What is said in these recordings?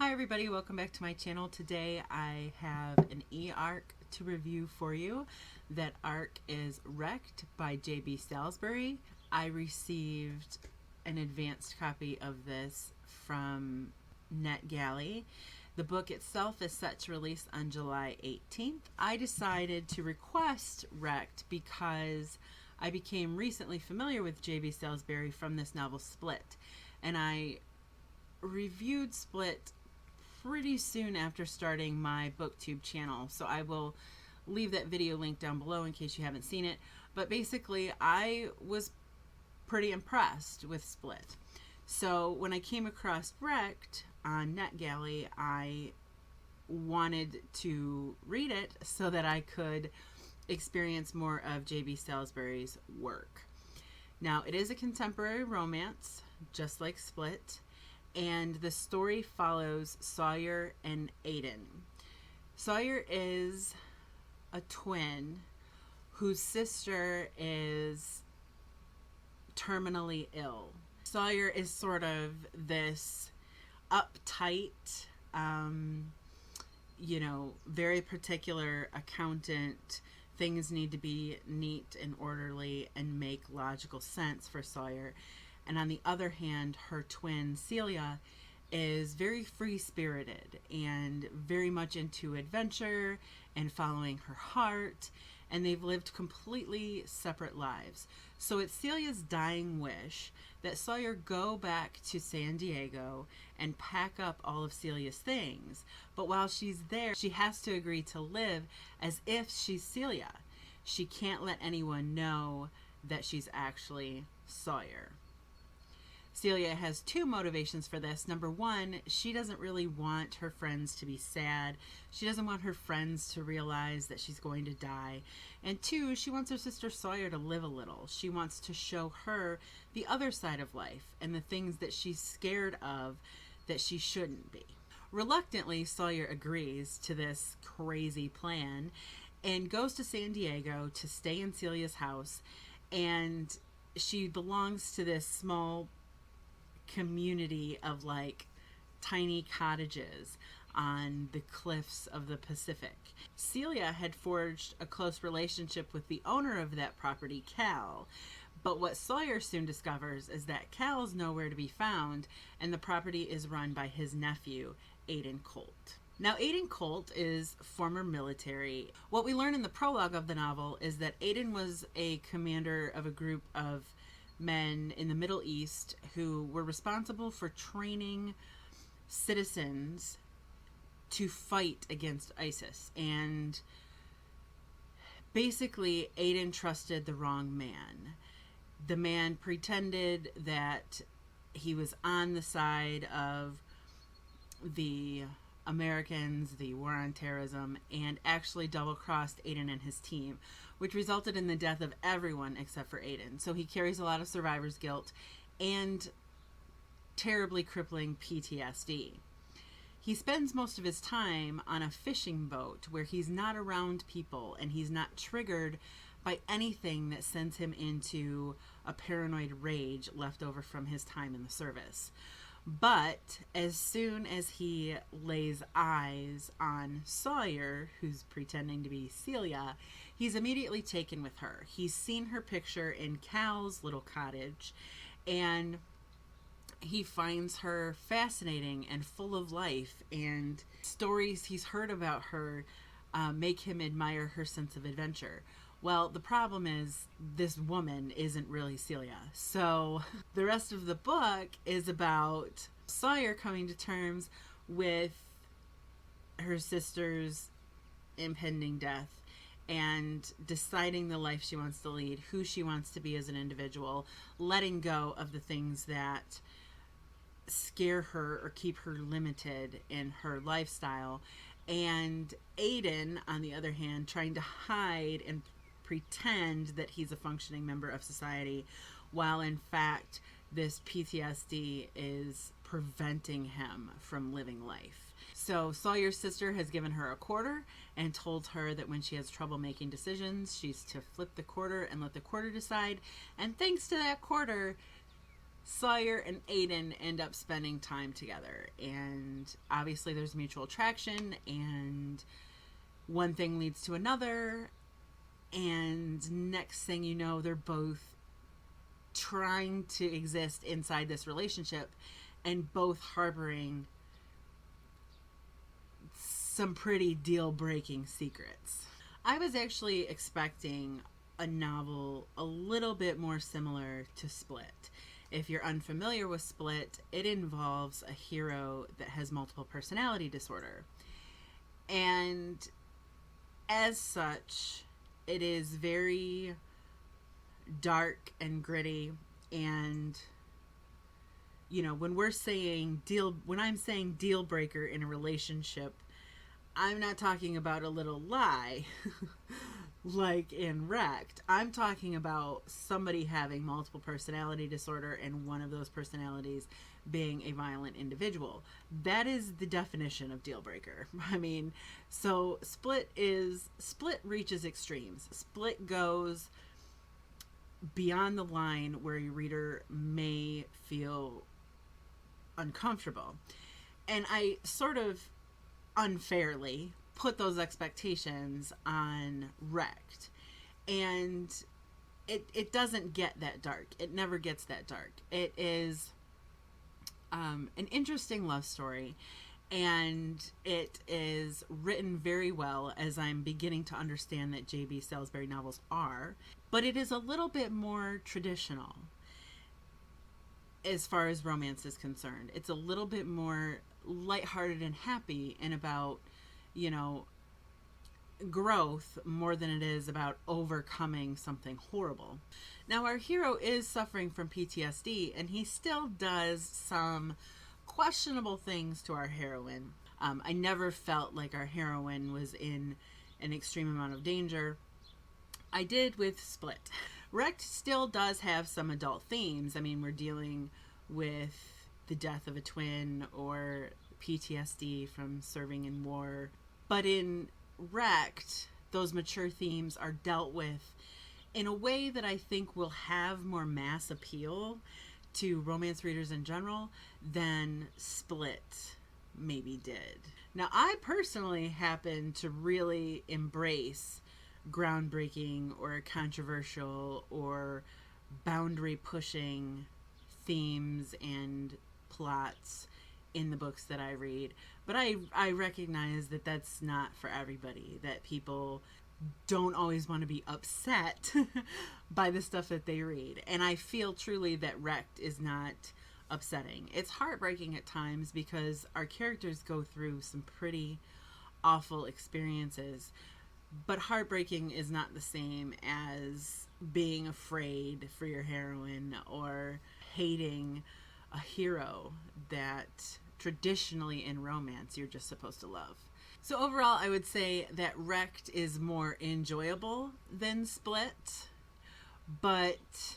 Hi everybody, welcome back to my channel. Today I have an eARC to review for you. That ARC is Wrecked by JB Salsbury. I received an advanced copy of this from NetGalley. The book itself is set to release on July 18th. I decided to request Wrecked because I became recently familiar with JB Salsbury from this novel Split, and I reviewed Split pretty soon after starting my booktube channel, so I will leave that video link down below in case you haven't seen it. But basically I was pretty impressed with Split, so when I came across Wrecked on NetGalley, I wanted to read it so that I could experience more of JB Salsbury's work. Now, it is a contemporary romance just like Split, and the story follows Sawyer and Aiden. Sawyer is a twin whose sister is terminally ill. Sawyer is sort of this uptight, very particular accountant. Things need to be neat and orderly and make logical sense for Sawyer. And on the other hand, her twin Celia is very free-spirited and very much into adventure and following her heart, and they've lived completely separate lives. So it's Celia's dying wish that Sawyer go back to San Diego and pack up all of Celia's things. But while she's there, she has to agree to live as if she's Celia. She can't let anyone know that she's actually Sawyer. Celia has two motivations for this. Number one, she doesn't really want her friends to be sad. She doesn't want her friends to realize that she's going to die. And two, she wants her sister Sawyer to live a little. She wants to show her the other side of life and the things that she's scared of that she shouldn't be. Reluctantly, Sawyer agrees to this crazy plan and goes to San Diego to stay in Celia's house. And she belongs to this small community of like tiny cottages on the cliffs of the Pacific. Celia had forged a close relationship with the owner of that property, Cal, but what Sawyer soon discovers is that Cal's nowhere to be found, and the property is run by his nephew, Aiden Colt. Now, Aiden Colt is former military. What we learn in the prologue of the novel is that Aiden was a commander of a group of men in the Middle East who were responsible for training citizens to fight against ISIS. And basically, Aiden trusted the wrong man. The man pretended that he was on the side of the Americans, the war on terrorism, and actually double-crossed Aiden and his team, which resulted in the death of everyone except for Aiden. So he carries a lot of survivor's guilt and terribly crippling PTSD. He spends most of his time on a fishing boat where he's not around people and he's not triggered by anything that sends him into a paranoid rage left over from his time in the service. But as soon as he lays eyes on Sawyer, who's pretending to be Celia, he's immediately taken with her. He's seen her picture in Cal's little cottage, and he finds her fascinating and full of life, and stories he's heard about her make him admire her sense of adventure. Well, the problem is this woman isn't really Celia. So the rest of the book is about Sawyer coming to terms with her sister's impending death and deciding the life she wants to lead, who she wants to be as an individual, letting go of the things that scare her or keep her limited in her lifestyle. And Aiden, on the other hand, trying to hide and pretend that he's a functioning member of society, while in fact this PTSD is preventing him from living life. So Sawyer's sister has given her a quarter and told her that when she has trouble making decisions, she's to flip the quarter and let the quarter decide. And thanks to that quarter, Sawyer and Aiden end up spending time together, and obviously there's mutual attraction, and one thing leads to another, and next thing you know, they're both trying to exist inside this relationship and both harboring some pretty deal-breaking secrets. I was actually expecting a novel a little bit more similar to Split. If you're unfamiliar with Split, it involves a hero that has multiple personality disorder. And as such, it is very dark and gritty. And, you know, when I'm saying deal breaker in a relationship, I'm not talking about a little lie like in Wrecked. I'm talking about somebody having multiple personality disorder and one of those personalities being a violent individual. That is the definition of deal breaker. I mean, so Split reaches extremes. Split goes beyond the line where your reader may feel uncomfortable. And I sort of unfairly put those expectations on Wrecked, and it doesn't get that dark. It never gets that dark. It is an interesting love story, and it is written very well, as I'm beginning to understand that JB Salsbury novels are, but it is a little bit more traditional as far as romance is concerned. It's a little bit more lighthearted and happy, and about, you know, growth more than it is about overcoming something horrible. Now, our hero is suffering from PTSD, and he still does some questionable things to our heroine. I never felt like our heroine was in an extreme amount of danger. I did with Split. Wrecked still does have some adult themes. I mean, we're dealing with the death of a twin or PTSD from serving in war. But in Wrecked, those mature themes are dealt with in a way that I think will have more mass appeal to romance readers in general than Split maybe did. Now, I personally happen to really embrace groundbreaking or controversial or boundary pushing themes and plots in the books that I read, but I recognize that that's not for everybody, that people don't always want to be upset by the stuff that they read, and I feel truly that Wrecked is not upsetting. It's heartbreaking at times because our characters go through some pretty awful experiences, but heartbreaking is not the same as being afraid for your heroine or hating a hero that traditionally in romance you're just supposed to love. So overall, I would say that Wrecked is more enjoyable than Split, but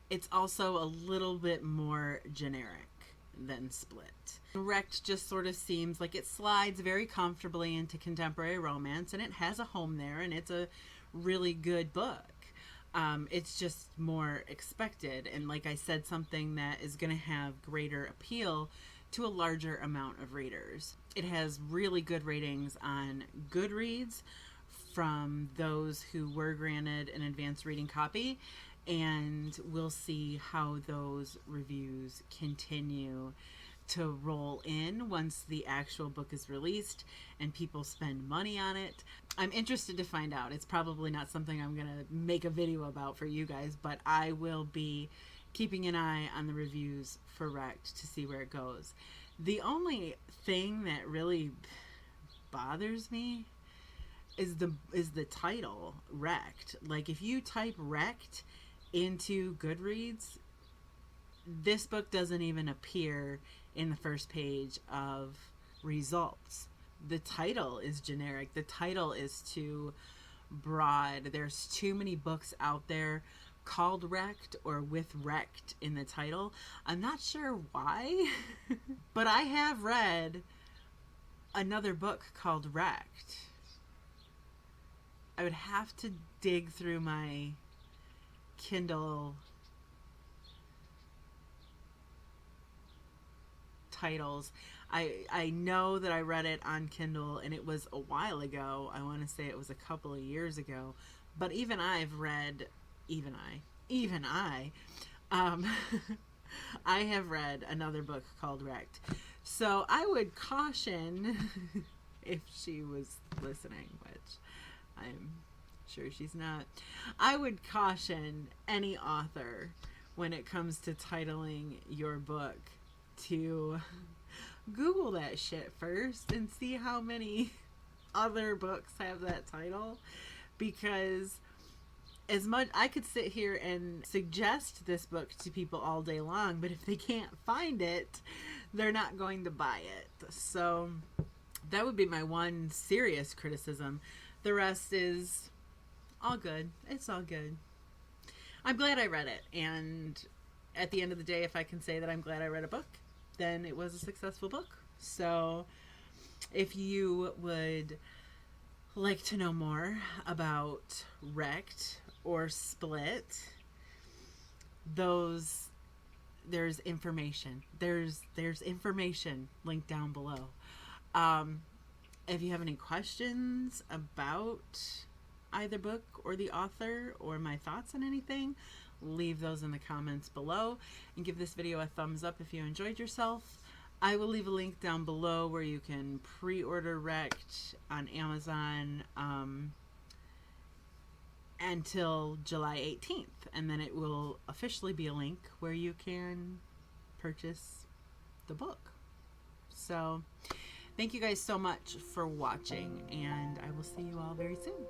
it's also a little bit more generic than Split. Wrecked just sort of seems like it slides very comfortably into contemporary romance, and it has a home there, and it's a really good book. It's just more expected, and like I said, something that is going to have greater appeal to a larger amount of readers. It has really good ratings on Goodreads from those who were granted an advanced reading copy, and we'll see how those reviews continue to roll in once the actual book is released and people spend money on it. I'm interested to find out. It's probably not something I'm gonna make a video about for you guys, but I will be keeping an eye on the reviews for Wrecked to see where it goes. The only thing that really bothers me is the title, Wrecked. Like, if you type Wrecked into Goodreads, this book doesn't even appear in the first page of results. The title is generic. The title is too broad. There's too many books out there called Wrecked or with Wrecked in the title. I'm not sure why, but I have read another book called Wrecked. I would have to dig through my Kindle titles. I know that I read it on Kindle, and it was a while ago. I want to say it was a couple of years ago. But even I, I have read another book called Wrecked. So I would caution, if she was listening, which I'm sure she's not, I would caution any author when it comes to titling your book to Google that shit first and see how many other books have that title, because as much I could sit here and suggest this book to people all day long, but if they can't find it, they're not going to buy it. So that would be my one serious criticism. The rest is all good. It's all good. I'm glad I read it, and at the end of the day, if I can say that I'm glad I read a book, then it was a successful book. So if you would like to know more about Wrecked or Split, there's information. There's information linked down below. If you have any questions about either book or the author or my thoughts on anything, leave those in the comments below, and give this video a thumbs up if you enjoyed yourself. I will leave a link down below where you can pre-order Wrecked on Amazon until July 18th, and then it will officially be a link where you can purchase the book. So thank you guys so much for watching, and I will see you all very soon.